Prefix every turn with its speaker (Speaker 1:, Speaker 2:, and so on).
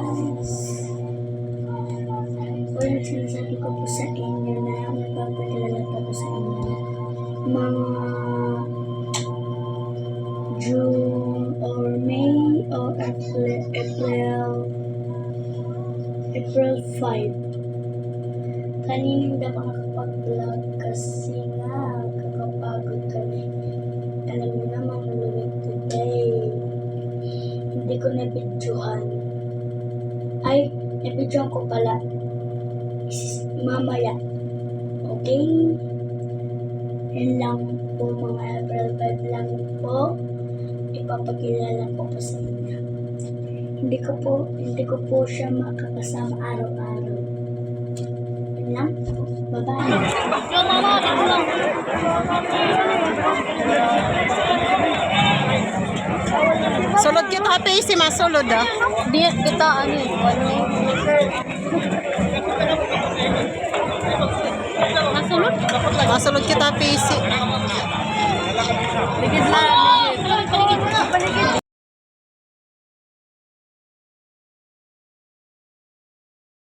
Speaker 1: guys. Ulit sinasabi ko po sa inyo na magpapakilala po ko sa inyo. Mga June or May or April 5. Kanina hindi ako nakapag-vlog kasi nga kakapagod kami. Alam mo naman, malamig today. Hindi ko na-videohan. Ay, na-videohan ko pala. Mamaya. Okay? Yan lang po, mga April 5 lang po. Ipapakilala ko po sa inyo. Hindi ko po siya makakasama araw-araw. Yan lang po. Bye-bye.
Speaker 2: Sulod kita happy si masulod ah.
Speaker 1: Di kita ano yun.
Speaker 2: Masulod kita happy si.
Speaker 1: Bigid lang.